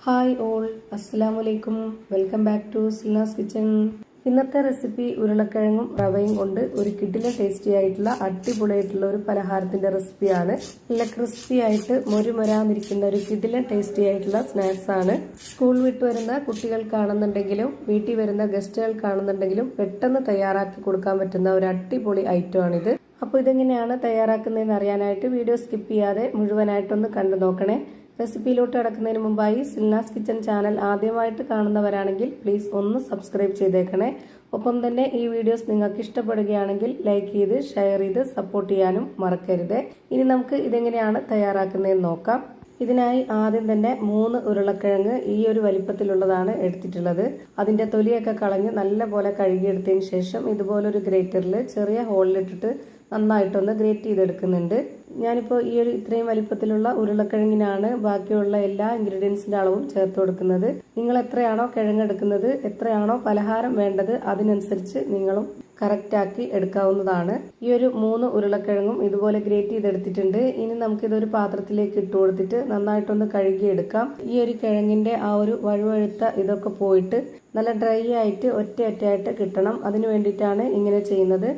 Hi all, അസ്സലാമലൈക്കും. Welcome back to Silnas kitchen. ഇന്നത്തെ recipe ഉരുളക്കിഴങ്ങും റവയും കൊണ്ട് ഒരു കിടിലൻ ടേസ്റ്റി ആയിട്ടുള്ള അടിപൊളിയായിട്ടുള്ള ഒരു പലഹാരത്തിന്റെ റെസിപ്പിയാണ്. നല്ല ക്രിസ്പി ആയിട്ട് മൊരുമൊരാന്നിരിക്കുന്ന ഒരു കിടിലൻ ടേസ്റ്റി ആയിട്ടുള്ള സ്നാക്സ് ആണ്. സ്കൂൾ വിട്ട് വരുന്ന കുട്ടികൾക്കാണെന്നുണ്ടെങ്കിലും വീട്ടിൽ വരുന്ന ഗസ്റ്റുകൾക്കാണെന്നുണ്ടെങ്കിലും പെട്ടെന്ന് തയ്യാറാക്കി കൊടുക്കാൻ പറ്റുന്ന ഒരു അടിപൊളി ഐറ്റം ആണിത്. അപ്പോൾ ഇതെങ്ങനെയാണ് തയ്യാറാക്കുന്നതെന്ന് അറിയാനായിട്ട് വീഡിയോ സ്കിപ്പ് ചെയ്യാതെ മുഴുവനായിട്ടൊന്ന് കണ്ടു നോക്കണേ. റെസിപ്പിയിലോട്ട് കിടക്കുന്നതിന് മുമ്പായി സിൽനാസ് കിച്ചൺ ചാനൽ ആദ്യമായിട്ട് കാണുന്നവരാണെങ്കിൽ പ്ലീസ് ഒന്ന് സബ്സ്ക്രൈബ് ചെയ്തേക്കണേ. ഒപ്പം തന്നെ ഈ വീഡിയോസ് നിങ്ങൾക്ക് ഇഷ്ടപ്പെടുകയാണെങ്കിൽ ലൈക്ക് ചെയ്ത് ഷെയർ ചെയ്ത് സപ്പോർട്ട് ചെയ്യാനും മറക്കരുത്. ഇനി നമുക്ക് ഇതെങ്ങനെയാണ് തയ്യാറാക്കുന്നതെന്ന് നോക്കാം. ഇതിനായി ആദ്യം തന്നെ 3 ഉരുളക്കിഴങ്ങ് ഈ ഒരു വലിപ്പത്തിലുള്ളതാണ് എടുത്തിട്ടുള്ളത്. അതിന്റെ തൊലിയൊക്കെ കളഞ്ഞ് നല്ലപോലെ കഴുകിയെടുത്തതിന് ശേഷം ഇതുപോലൊരു ഗ്രേറ്ററിൽ ചെറിയ ഹോളിലിട്ടിട്ട് നന്നായിട്ടൊന്ന് ഗ്രേറ്റ് ചെയ്തെടുക്കുന്നുണ്ട്. ഞാനിപ്പോൾ ഈ ഒരു ഇത്രയും വലിപ്പത്തിലുള്ള ഉരുളക്കിഴങ്ങിനാണ് ബാക്കിയുള്ള എല്ലാ ഇൻഗ്രീഡിയൻസിന്റെ അളവും ചേർത്ത് കൊടുക്കുന്നത്. നിങ്ങൾ എത്രയാണോ കിഴങ്ങെടുക്കുന്നത്, എത്രയാണോ പലഹാരം വേണ്ടത്, അതിനനുസരിച്ച് നിങ്ങളും കറക്റ്റാക്കി എടുക്കാവുന്നതാണ്. ഈ ഒരു 3 ഉരുളക്കിഴങ്ങും ഇതുപോലെ ഗ്രേറ്റ് ചെയ്തെടുത്തിട്ടുണ്ട്. ഇനി നമുക്കിതൊരു പാത്രത്തിലേക്ക് ഇട്ട് കൊടുത്തിട്ട് നന്നായിട്ടൊന്ന് കഴുകിയെടുക്കാം. ഈ ഒരു കിഴങ്ങിന്റെ ആ ഒരു വഴുവഴുത്ത ഇതൊക്കെ പോയിട്ട് നല്ല ഡ്രൈ ആയിട്ട് ഒറ്റയായിട്ട് കിട്ടണം. അതിനു വേണ്ടിയിട്ടാണ് ഇങ്ങനെ ചെയ്യുന്നത്.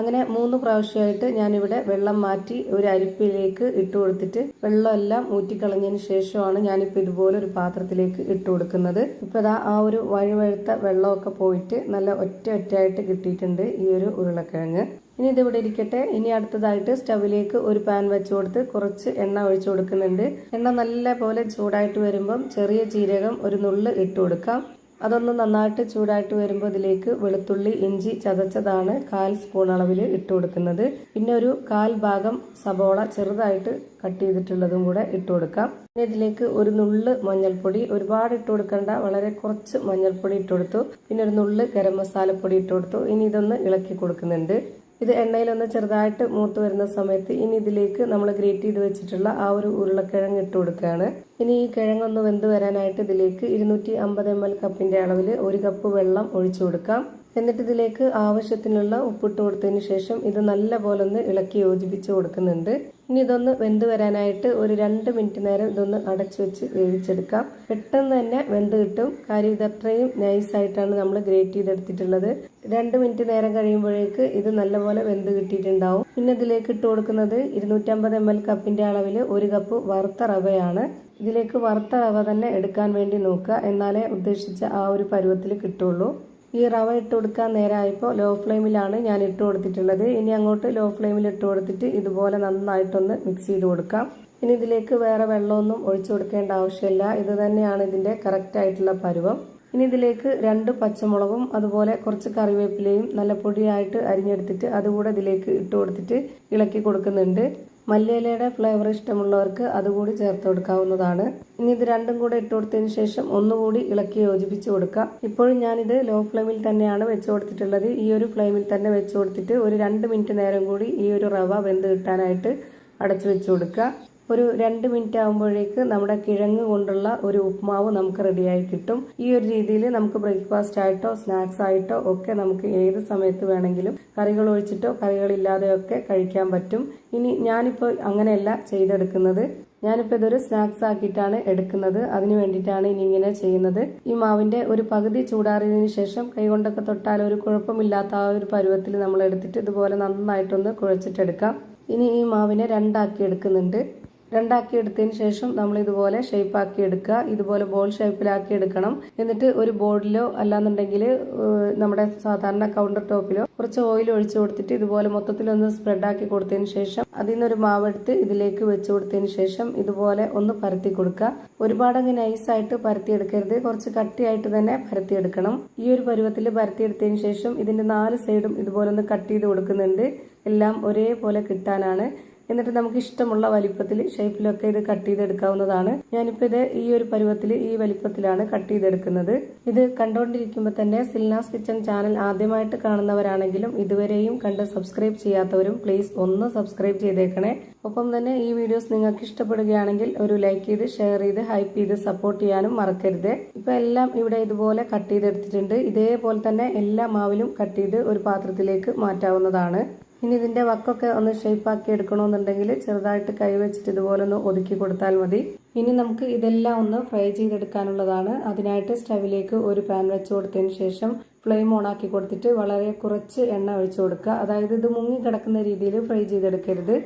അങ്ങനെ 3 പ്രാവശ്യമായിട്ട് ഞാനിവിടെ വെള്ളം മാറ്റി ഒരു അരിപ്പിലേക്ക് ഇട്ട് കൊടുത്തിട്ട് വെള്ളമെല്ലാം ഊറ്റിക്കളഞ്ഞതിന് ശേഷമാണ് ഞാനിപ്പോൾ ഇതുപോലെ ഒരു പാത്രത്തിലേക്ക് ഇട്ട് കൊടുക്കുന്നത്. ഇപ്പോൾ ഇതാ ആ ഒരു വഴുവഴുത്ത വെള്ളമൊക്കെ പോയിട്ട് നല്ല ഒറ്റയായിട്ട് കിട്ടിയിട്ടുണ്ട് ഈ ഒരു ഉരുളക്കിഴങ്ങ്. ഇനി ഇതിവിടെ ഇരിക്കട്ടെ. ഇനി അടുത്തതായിട്ട് സ്റ്റവിലേക്ക് ഒരു പാൻ വെച്ച് കൊടുത്ത് കുറച്ച് എണ്ണ ഒഴിച്ചു കൊടുക്കുന്നുണ്ട്. എണ്ണ നല്ല പോലെ ചൂടായിട്ട് വരുമ്പം ചെറിയ ജീരകം ഒരു നുള്ള് ഇട്ട് കൊടുക്കാം. അതൊന്ന് നന്നായിട്ട് ചൂടായിട്ട് വരുമ്പോൾ ഇതിലേക്ക് വെളുത്തുള്ളി ഇഞ്ചി ചതച്ചതാണ് 1/4 സ്പൂൺ അളവിൽ ഇട്ട് കൊടുക്കുന്നത്. പിന്നെ ഒരു 1/4 ഭാഗം സബോള ചെറുതായിട്ട് കട്ട് ചെയ്തിട്ടുള്ളതും കൂടെ ഇട്ട് കൊടുക്കാം. പിന്നെ ഇതിലേക്ക് ഒരു നുള്ള് മഞ്ഞൾപ്പൊടി, ഒരുപാട് ഇട്ട് കൊടുക്കേണ്ട, വളരെ കുറച്ച് മഞ്ഞൾപ്പൊടി ഇട്ട് കൊടുത്തു. പിന്നെ ഒരു നുള്ള് ഗരം മസാലപ്പൊടി ഇട്ട് കൊടുത്തു. ഇനി ഇതൊന്ന് ഇളക്കി കൊടുക്കുന്നുണ്ട്. ഇത് എണ്ണയിലൊന്ന് ചെറുതായിട്ട് മൂത്ത് വരുന്ന സമയത്ത് ഇനി ഇതിലേക്ക് നമ്മൾ ഗ്രേറ്റ് ചെയ്ത് വെച്ചിട്ടുള്ള ആ ഒരു ഉരുളക്കിഴങ്ങ് ഇട്ട് കൊടുക്കുകയാണ്. ഇനി ഈ കിഴങ്ങൊന്ന് വെന്ത് വരാനായിട്ട് ഇതിലേക്ക് 250 ml കപ്പിന്റെ അളവിൽ 1 കപ്പ് വെള്ളം ഒഴിച്ചു കൊടുക്കാം. എന്നിട്ട് ഇതിലേക്ക് ആവശ്യത്തിനുള്ള ഉപ്പിട്ട് കൊടുത്തതിന് ശേഷം ഇത് നല്ല പോലെ ഒന്ന് ഇളക്കി യോജിപ്പിച്ച് കൊടുക്കുന്നുണ്ട്. ഇനി ഇതൊന്ന് വെന്ത് വരാനായിട്ട് ഒരു 2 മിനിറ്റ് നേരം ഇതൊന്ന് അടച്ചു വെച്ച് വേവിച്ചെടുക്കാം. പെട്ടെന്ന് തന്നെ വെന്ത് കിട്ടും. കാര്യം ഇതത്രയും നൈസായിട്ടാണ് നമ്മൾ ഗ്രേറ്റ് ചെയ്തെടുത്തിട്ടുള്ളത്. 2 മിനിറ്റ് നേരം കഴിയുമ്പോഴേക്ക് ഇത് നല്ലപോലെ വെന്ത് കിട്ടിയിട്ടുണ്ടാവും. പിന്നെ ഇതിലേക്ക് ഇട്ട് കൊടുക്കുന്നത് 250 ml കപ്പിന്റെ അളവിൽ 1 കപ്പ് വറുത്ത റവയാണ്. ഇതിലേക്ക് വറുത്ത റവ തന്നെ എടുക്കാൻ വേണ്ടി നോക്കുക, എന്നാലേ ഉദ്ദേശിച്ച ആ ഒരു പരുവത്തിൽ കിട്ടുള്ളൂ. ഈ റവ ഇട്ട് കൊടുക്കാൻ നേരമായപ്പോൾ ലോ ഫ്ലെയിമിലാണ് ഞാൻ ഇട്ട് കൊടുത്തിട്ടുള്ളത്. ഇനി അങ്ങോട്ട് ലോ ഫ്ലെയിമിൽ ഇട്ട് കൊടുത്തിട്ട് ഇതുപോലെ നന്നായിട്ടൊന്ന് മിക്സ് ചെയ്ത് കൊടുക്കാം. ഇനി ഇതിലേക്ക് വേറെ വെള്ളമൊന്നും ഒഴിച്ചു കൊടുക്കേണ്ട ആവശ്യമില്ല. ഇത് തന്നെയാണ് ഇതിന്റെ കറക്റ്റ് ആയിട്ടുള്ള പരുവം. ഇനി ഇതിലേക്ക് 2 പച്ചമുളകും അതുപോലെ കുറച്ച് കറിവേപ്പിലയും നല്ല പൊടിയായിട്ട് അരിഞ്ഞെടുത്തിട്ട് അതുകൂടെ ഇതിലേക്ക് ഇട്ട് കൊടുത്തിട്ട് ഇളക്കി കൊടുക്കുന്നുണ്ട്. മല്ലിയിലയുടെ ഫ്ലേവർ ഇഷ്ടമുള്ളവർക്ക് അതുകൂടി ചേർത്ത് കൊടുക്കാവുന്നതാണ്. ഇനി ഇത് രണ്ടും കൂടെ ഇട്ട് കൊടുത്തതിന് ശേഷം ഒന്നുകൂടി ഇളക്കി യോജിപ്പിച്ച് കൊടുക്കാം. ഇപ്പോഴും ഞാനിത് ലോ ഫ്ലെയിമിൽ തന്നെയാണ് വെച്ച് കൊടുത്തിട്ടുള്ളത്. ഈ ഒരു ഫ്ലെയിമിൽ തന്നെ വെച്ച് കൊടുത്തിട്ട് ഒരു 2 മിനിറ്റ് നേരം കൂടി ഈ ഒരു റവ വെന്ത് കിട്ടാനായിട്ട് അടച്ചു വെച്ച് കൊടുക്കുക. ഒരു 2 മിനിറ്റ് ആകുമ്പോഴേക്ക് നമ്മുടെ കിഴങ്ങ് കൊണ്ടുള്ള ഒരു ഉപ്മാവ് നമുക്ക് റെഡിയായി കിട്ടും. ഈ ഒരു രീതിയിൽ നമുക്ക് ബ്രേക്ക്ഫാസ്റ്റ് ആയിട്ടോ സ്നാക്സ് ആയിട്ടോ ഒക്കെ നമുക്ക് ഏത് സമയത്ത് വേണമെങ്കിലും കറികൾ ഒഴിച്ചിട്ടോ കറികളില്ലാതെയോ ഒക്കെ കഴിക്കാൻ പറ്റും. ഇനി ഞാനിപ്പോൾ അങ്ങനെയല്ല ചെയ്തെടുക്കുന്നത്. ഞാനിപ്പോൾ ഇതൊരു സ്നാക്സ് ആക്കിയിട്ടാണ് എടുക്കുന്നത്. അതിന് വേണ്ടിയിട്ടാണ് ഇനി ഇങ്ങനെ ചെയ്യുന്നത്. ഈ മാവിന്റെ ഒരു പകുതി ചൂടാറിയതിനു ശേഷം കൈകൊണ്ടൊക്കെ തൊട്ടാൽ ഒരു കുഴപ്പമില്ലാത്ത ആ ഒരു പരുവത്തിൽ നമ്മൾ എടുത്തിട്ട് ഇതുപോലെ നന്നായിട്ടൊന്ന് കുഴച്ചിട്ടെടുക്കാം. ഇനി ഈ മാവിനെ 2 ആക്കി എടുക്കുന്നുണ്ട്. 2 ആക്കി എടുത്തതിന് ശേഷം നമ്മൾ ഇതുപോലെ ഷേപ്പാക്കി എടുക്കുക. ഇതുപോലെ ബോൾ ഷേപ്പിലാക്കി എടുക്കണം. എന്നിട്ട് ഒരു ബോർഡിലോ അല്ലാന്നുണ്ടെങ്കിൽ നമ്മുടെ സാധാരണ കൗണ്ടർ ടോപ്പിലോ കുറച്ച് ഓയിൽ ഒഴിച്ചു കൊടുത്തിട്ട് ഇതുപോലെ മൊത്തത്തിലൊന്ന് സ്പ്രെഡാക്കി കൊടുത്തതിന് ശേഷം അതിൽ നിന്നൊരു മാവെടുത്ത് ഇതിലേക്ക് വെച്ച് കൊടുത്തതിന് ശേഷം ഇതുപോലെ ഒന്ന് പരത്തി കൊടുക്കുക. ഒരുപാടങ്ങ് നൈസായിട്ട് പരത്തിയെടുക്കരുത്, കുറച്ച് കട്ടിയായിട്ട് തന്നെ പരത്തിയെടുക്കണം. ഈ ഒരു പരുവത്തിൽ പരത്തിയെടുത്തതിന് ശേഷം ഇതിന്റെ 4 സൈഡും ഇതുപോലെ ഒന്ന് കട്ട് ചെയ്ത് കൊടുക്കുന്നുണ്ട്. എല്ലാം ഒരേപോലെ കിട്ടാനാണ്. എന്നിട്ട് നമുക്ക് ഇഷ്ടമുള്ള വലിപ്പത്തിൽ ഷേപ്പിലൊക്കെ ഇത് കട്ട് ചെയ്തെടുക്കാവുന്നതാണ്. ഞാനിപ്പോൾ ഇത് ഈ ഒരു പരുവത്തിൽ ഈ വലിപ്പത്തിലാണ് കട്ട് ചെയ്തെടുക്കുന്നത്. ഇത് കണ്ടുകൊണ്ടിരിക്കുമ്പോൾ തന്നെ സിൽനാസ് കിച്ചൺ ചാനൽ ആദ്യമായിട്ട് കാണുന്നവരാണെങ്കിലും ഇതുവരെയും കണ്ട് സബ്സ്ക്രൈബ് ചെയ്യാത്തവരും പ്ലീസ് ഒന്ന് സബ്സ്ക്രൈബ് ചെയ്തേക്കണേ. ഒപ്പം തന്നെ ഈ വീഡിയോസ് നിങ്ങൾക്ക് ഇഷ്ടപ്പെടുകയാണെങ്കിൽ ഒരു ലൈക്ക് ചെയ്ത് ഷെയർ ചെയ്ത് ഹൈപ്പ് ചെയ്ത് സപ്പോർട്ട് ചെയ്യാനും മറക്കരുത്. ഇപ്പൊ എല്ലാം ഇവിടെ ഇതുപോലെ കട്ട് ചെയ്തെടുത്തിട്ടുണ്ട്. ഇതേപോലെ തന്നെ എല്ലാ മാവിലും കട്ട് ചെയ്ത് ഒരു പാത്രത്തിലേക്ക് മാറ്റാവുന്നതാണ്. ഇനി ഇതിന്റെ വക്കൊക്കെ ഒന്ന് ഷേപ്പാക്കി എടുക്കണമെന്നുണ്ടെങ്കിൽ ചെറുതായിട്ട് കൈവച്ചിട്ട് ഇതുപോലെ ഒന്ന് ഒതുക്കി കൊടുത്താൽ മതി. ഇനി നമുക്ക് ഇതെല്ലാം ഒന്ന് ഫ്രൈ ചെയ്തെടുക്കാനുള്ളതാണ്. അതിനായിട്ട് സ്റ്റവിലേക്ക് ഒരു പാൻ വെച്ച് കൊടുത്തതിന് ശേഷം ഫ്ലെയിം ഓൺ ആക്കി കൊടുത്തിട്ട് വളരെ കുറച്ച് എണ്ണ ഒഴിച്ചു കൊടുക്കുക. അതായത് ഇത് മുങ്ങി കിടക്കുന്ന രീതിയിൽ ഫ്രൈ ചെയ്തെടുക്കരുത്.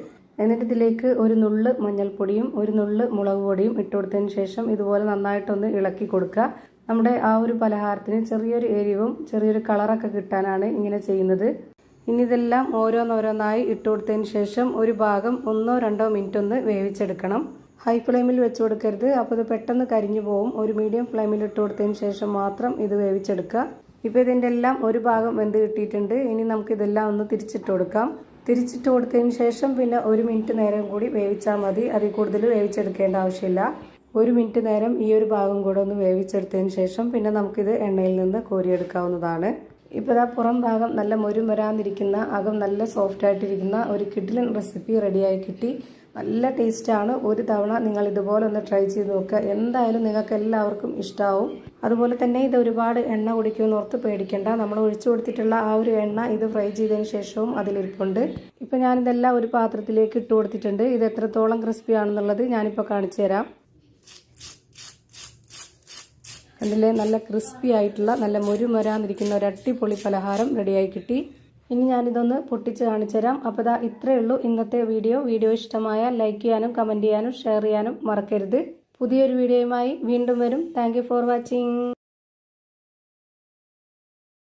എന്നിട്ട് ഇതിലേക്ക് ഒരു നുള്ള് മഞ്ഞൾപ്പൊടിയും ഒരു നുള്ള് മുളക് പൊടിയും ഇട്ട് കൊടുത്തതിന് ശേഷം ഇതുപോലെ നന്നായിട്ടൊന്ന് ഇളക്കി കൊടുക്കുക. നമ്മുടെ ആ ഒരു പലഹാരത്തിന് ചെറിയൊരു എരിവും ചെറിയൊരു കളറൊക്കെ കിട്ടാനാണ് ഇങ്ങനെ ചെയ്യുന്നത്. ഇനി ഇതെല്ലാം ഓരോന്നോരോന്നായി ഇട്ട് കൊടുത്തതിന് ശേഷം ഒരു ഭാഗം 1-2 മിനിറ്റ് ഒന്ന് വേവിച്ചെടുക്കണം. ഹൈ ഫ്ലെയിമിൽ വെച്ച് കൊടുക്കരുത്, അപ്പോൾ ഇത് പെട്ടെന്ന് കരിഞ്ഞു പോകും. ഒരു മീഡിയം ഫ്ലെയിമിൽ ഇട്ട് കൊടുത്തതിന് ശേഷം മാത്രം ഇത് വേവിച്ചെടുക്കുക. ഇപ്പോൾ ഇതിൻ്റെ എല്ലാം ഒരു ഭാഗം വെന്ത് കിട്ടിയിട്ടുണ്ട്. ഇനി നമുക്ക് ഇതെല്ലാം ഒന്ന് തിരിച്ചിട്ട് കൊടുക്കാം. തിരിച്ചിട്ട് കൊടുത്തതിന് ശേഷം പിന്നെ 1 മിനിറ്റ് നേരം കൂടി വേവിച്ചാൽ മതി. അതിൽ കൂടുതൽ വേവിച്ചെടുക്കേണ്ട ആവശ്യമില്ല. 1 മിനിറ്റ് നേരം ഈ ഒരു ഭാഗം കൂടെ ഒന്ന് വേവിച്ചെടുത്തതിന് ശേഷം പിന്നെ നമുക്കിത് എണ്ണയിൽ നിന്ന് കോരിയെടുക്കാവുന്നതാണ്. ഇപ്പോൾ ഇതാ പുറം ഭാഗം നല്ല മൊരുമൊരാന്നിരിക്കുന്ന, അകം നല്ല സോഫ്റ്റ് ആയിട്ടിരിക്കുന്ന ഒരു കിഡിലൻ റെസിപ്പി റെഡിയായി കിട്ടി. നല്ല ടേസ്റ്റാണ്. ഒരു തവണ നിങ്ങൾ ഇതുപോലെ ഒന്ന് ട്രൈ ചെയ്ത് നോക്കുക. എന്തായാലും നിങ്ങൾക്ക് എല്ലാവർക്കും ഇഷ്ടമാവും. അതുപോലെ തന്നെ ഇത് ഒരുപാട് എണ്ണ കുടിക്കുമെന്ന് ഓർത്ത് പേടിക്കേണ്ട. നമ്മൾ ഒഴിച്ചു കൊടുത്തിട്ടുള്ള ആ ഒരു എണ്ണ ഇത് ഫ്രൈ ചെയ്തതിന് ശേഷവും അതിലിരിപ്പുണ്ട്. ഇപ്പോൾ ഞാനിതെല്ലാം ഒരു പാത്രത്തിലേക്ക് ഇട്ട് കൊടുത്തിട്ടുണ്ട്. ഇത് എത്രത്തോളം ക്രിസ്പി ആണെന്നുള്ളത് ഞാനിപ്പോൾ കാണിച്ചു തരാം. അതിൽ നല്ല ക്രിസ്പി ആയിട്ടുള്ള നല്ല മൊരുമൊരാന്നിരിക്കുന്ന ഒരു അടിപൊളി പലഹാരം റെഡിയായി കിട്ടി. ഇനി ഞാനിതൊന്ന് പൊട്ടിച്ച് കാണിച്ചു തരാം. അപ്പോൾ ഇതാ ഇത്രയേ ഉള്ളൂ ഇന്നത്തെ വീഡിയോ. വീഡിയോ ഇഷ്ടമായാൽ ലൈക്ക് ചെയ്യാനും കമൻറ്റ് ചെയ്യാനും ഷെയർ ചെയ്യാനും മറക്കരുത്. പുതിയൊരു വീഡിയോയുമായി വീണ്ടും വരും. Thank you for watching.